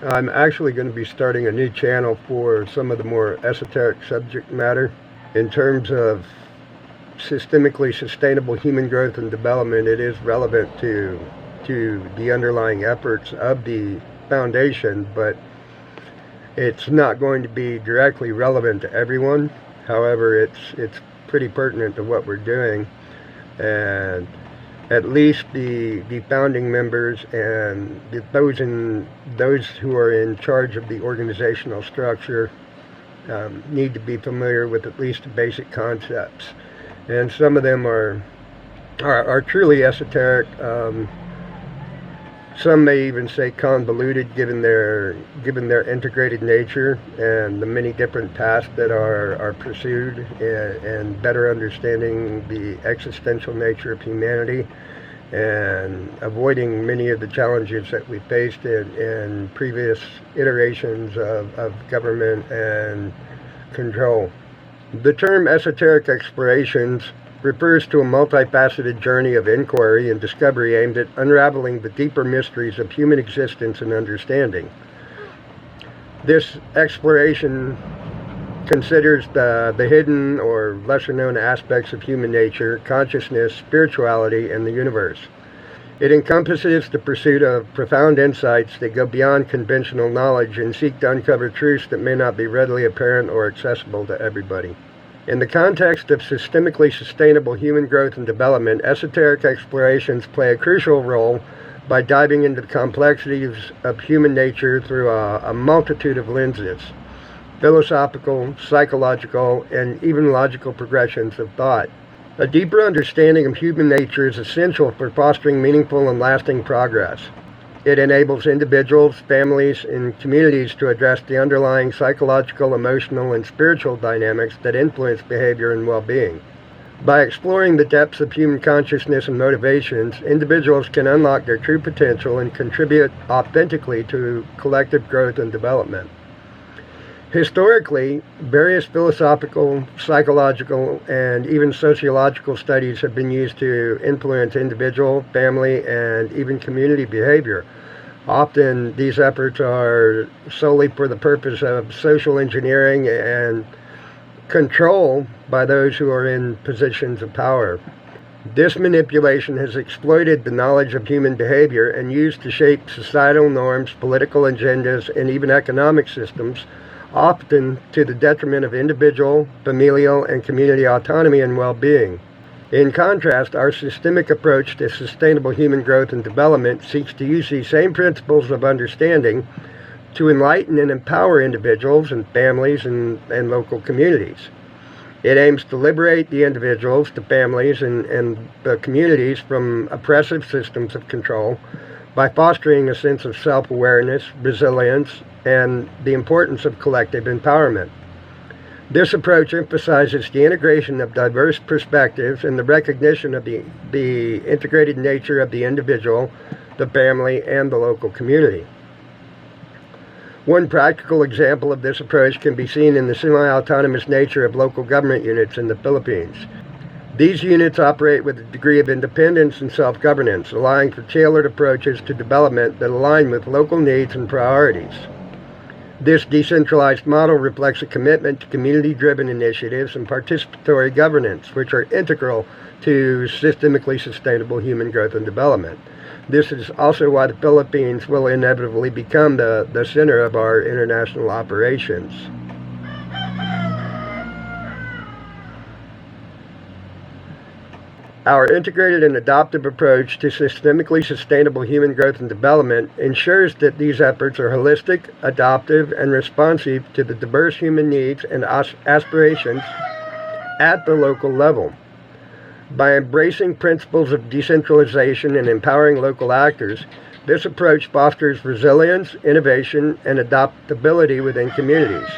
I'm actually going to be starting a new channel for some of the more esoteric subject matter. In terms of systemically sustainable human growth and development, it is relevant to the underlying efforts of the foundation, but it's not going to be directly relevant to everyone. However, it's pretty pertinent to what we're doing, and at least the founding members and those who are in charge of the organizational structure need to be familiar with at least the basic concepts. And some of them are truly esoteric. Some may even say convoluted, given their integrated nature and the many different paths that are pursued, and better understanding the existential nature of humanity and avoiding many of the challenges that we faced in previous iterations of government and control. The term Esoteric Explorations refers to a multifaceted journey of inquiry and discovery aimed at unraveling the deeper mysteries of human existence and understanding. This exploration considers the hidden or lesser-known aspects of human nature, consciousness, spirituality, and the universe. It encompasses the pursuit of profound insights that go beyond conventional knowledge and seek to uncover truths that may not be readily apparent or accessible to everybody. In the context of systemically sustainable human growth and development, esoteric explorations play a crucial role by diving into the complexities of human nature through a multitude of lenses: philosophical, psychological, and even logical progressions of thought. A deeper understanding of human nature is essential for fostering meaningful and lasting progress. It enables individuals, families, and communities to address the underlying psychological, emotional, and spiritual dynamics that influence behavior and well-being. By exploring the depths of human consciousness and motivations, individuals can unlock their true potential and contribute authentically to collective growth and development. Historically, various philosophical, psychological, and even sociological studies have been used to influence individual, family, and even community behavior. Often, these efforts are solely for the purpose of social engineering and control by those who are in positions of power. This manipulation has exploited the knowledge of human behavior and used to shape societal norms, political agendas, and even economic systems, often to the detriment of individual, familial, and community autonomy and well-being. In contrast, our systemic approach to sustainable human growth and development seeks to use these same principles of understanding to enlighten and empower individuals and families and local communities. It aims to liberate the individuals, the families, and the communities from oppressive systems of control by fostering a sense of self-awareness, resilience, and the importance of collective empowerment. This approach emphasizes the integration of diverse perspectives and the recognition of the integrated nature of the individual, the family, and the local community. One practical example of this approach can be seen in the semi-autonomous nature of local government units in the Philippines. These units operate with a degree of independence and self-governance, allowing for tailored approaches to development that align with local needs and priorities. This decentralized model reflects a commitment to community-driven initiatives and participatory governance, which are integral to systemically sustainable human growth and development. This is also why the Philippines will inevitably become the center of our international operations. Our integrated and adaptive approach to systemically sustainable human growth and development ensures that these efforts are holistic, adaptive, and responsive to the diverse human needs and aspirations at the local level. By embracing principles of decentralization and empowering local actors, this approach fosters resilience, innovation, and adaptability within communities.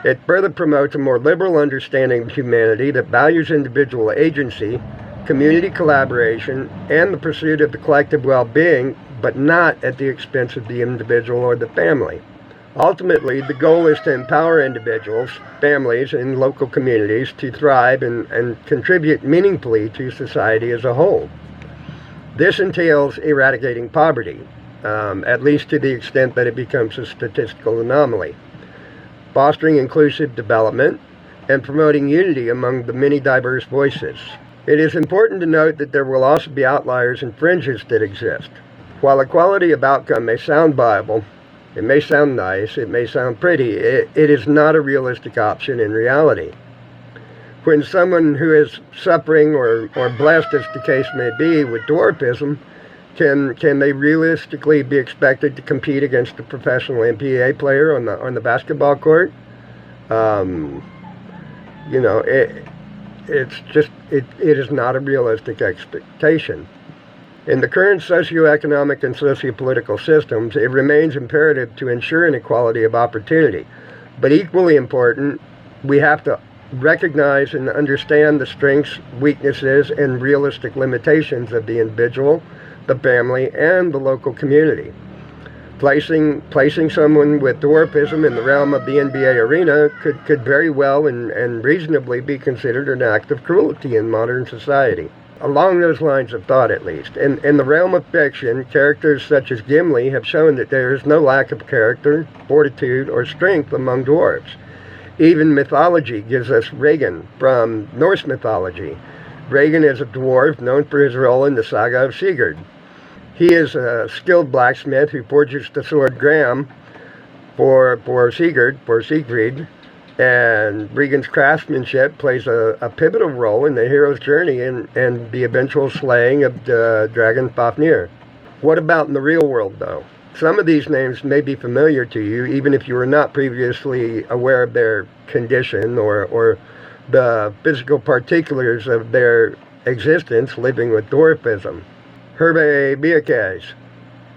It further promotes a more liberal understanding of humanity that values individual agency, community collaboration, and the pursuit of the collective well-being, but not at the expense of the individual or the family. Ultimately, the goal is to empower individuals, families, and local communities to thrive and contribute meaningfully to society as a whole. This entails eradicating poverty, at least to the extent that it becomes a statistical anomaly. Fostering inclusive development and promoting unity among the many diverse voices. It is important to note that there will also be outliers and fringes that exist. While equality of outcome may sound viable, it may sound nice, it may sound pretty, it is not a realistic option in reality. When someone who is suffering or blessed, as the case may be, with dwarfism, can they realistically be expected to compete against a professional NBA player on the basketball court? It is not a realistic expectation. In the current socioeconomic and sociopolitical systems, it remains imperative to ensure an equality of opportunity. But equally important, we have to recognize and understand the strengths, weaknesses, and realistic limitations of the individual, the family, and the local community. Placing someone with dwarfism in the realm of the NBA arena could very well and reasonably be considered an act of cruelty in modern society. Along those lines of thought, at least. In the realm of fiction, characters such as Gimli have shown that there is no lack of character, fortitude, or strength among dwarves. Even mythology gives us Regin from Norse mythology. Regin is a dwarf known for his role in the saga of Sigurd. He is a skilled blacksmith who forges the sword Gram for Siegfried, and Regan's craftsmanship plays a pivotal role in the hero's journey and the eventual slaying of the dragon Fafnir. What about in the real world, though? Some of these names may be familiar to you, even if you were not previously aware of their condition or the physical particulars of their existence living with dwarfism. Hervé Villachez,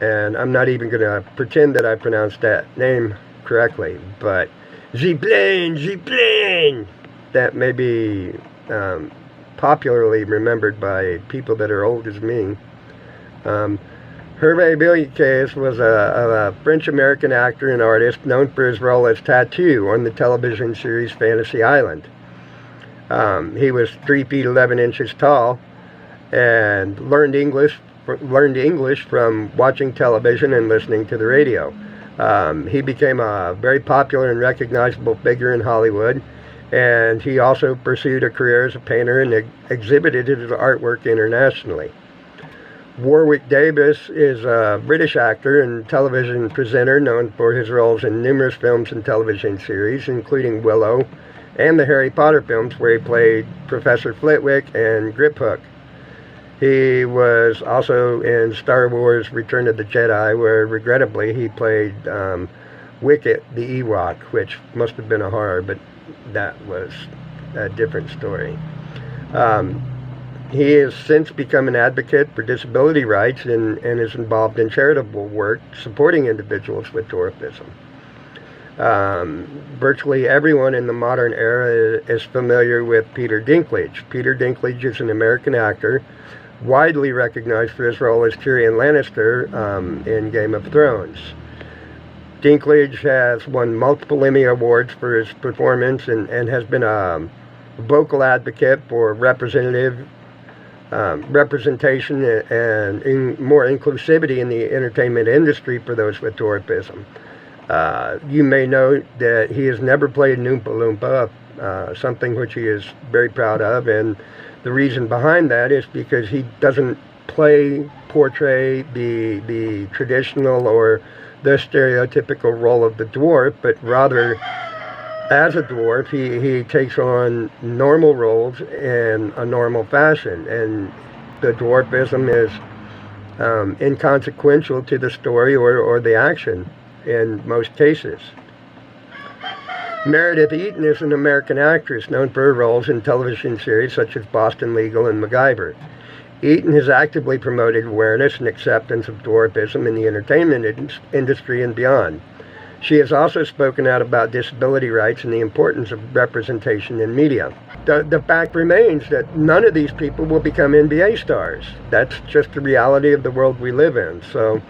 and I'm not even going to pretend that I pronounced that name correctly, but Ziplane! That may be popularly remembered by people that are old as me. Hervé Villachez was a French-American actor and artist known for his role as Tattoo on the television series Fantasy Island. He was 3 feet 11 inches tall and learned English from watching television and listening to the radio. He became a very popular and recognizable figure in Hollywood, and he also pursued a career as a painter and exhibited his artwork internationally. Warwick Davis is a British actor and television presenter known for his roles in numerous films and television series, including Willow and the Harry Potter films, where he played Professor Flitwick and Griphook. He was also in Star Wars Return of the Jedi, where regrettably he played Wicket the Ewok, which must have been a horror, but that was a different story. He has since become an advocate for disability rights and is involved in charitable work supporting individuals with dwarfism. Virtually everyone in the modern era is familiar with Peter Dinklage. Peter Dinklage is an American actor, widely recognized for his role as Tyrion Lannister in Game of Thrones. Dinklage has won multiple Emmy Awards for his performance and has been a vocal advocate for representation and more inclusivity in the entertainment industry for those with dwarfism. You may note that he has never played an Oompa Loompa, something which he is very proud of, and the reason behind that is because he doesn't portray the traditional or the stereotypical role of the dwarf, but rather, as a dwarf, he takes on normal roles in a normal fashion, and the dwarfism is inconsequential to the story or the action in most cases. Meredith Eaton is an American actress known for her roles in television series such as Boston Legal and MacGyver. Eaton has actively promoted awareness and acceptance of dwarfism in the entertainment industry and beyond. She has also spoken out about disability rights and the importance of representation in media. The fact remains that none of these people will become NBA stars. That's just the reality of the world we live in. So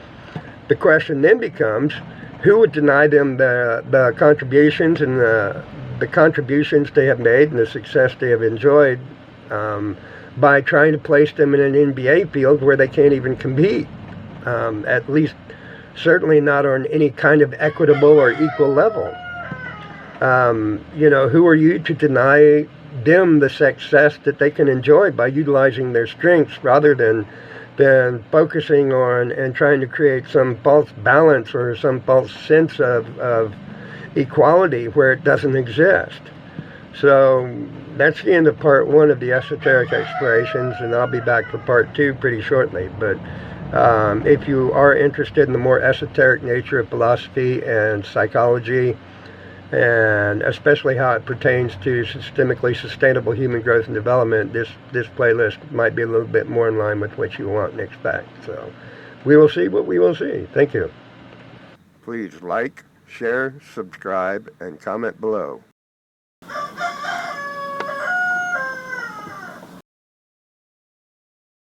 the question then becomes, who would deny them the contributions and the contributions they have made and the success they have enjoyed by trying to place them in an NBA field where they can't even compete, at least certainly not on any kind of equitable or equal level. Who are you to deny them the success that they can enjoy by utilizing their strengths rather than focusing on and trying to create some false balance or some false sense of equality where it doesn't exist. So that's the end of part 1 of the Esoteric Explorations, and I'll be back for part 2 pretty shortly. But if you are interested in the more esoteric nature of philosophy and psychology, and especially how it pertains to systemically sustainable human growth and development, this playlist might be a little bit more in line with what you want and expect. So we will see what we will see. Thank you. Please like, share, subscribe, and comment below.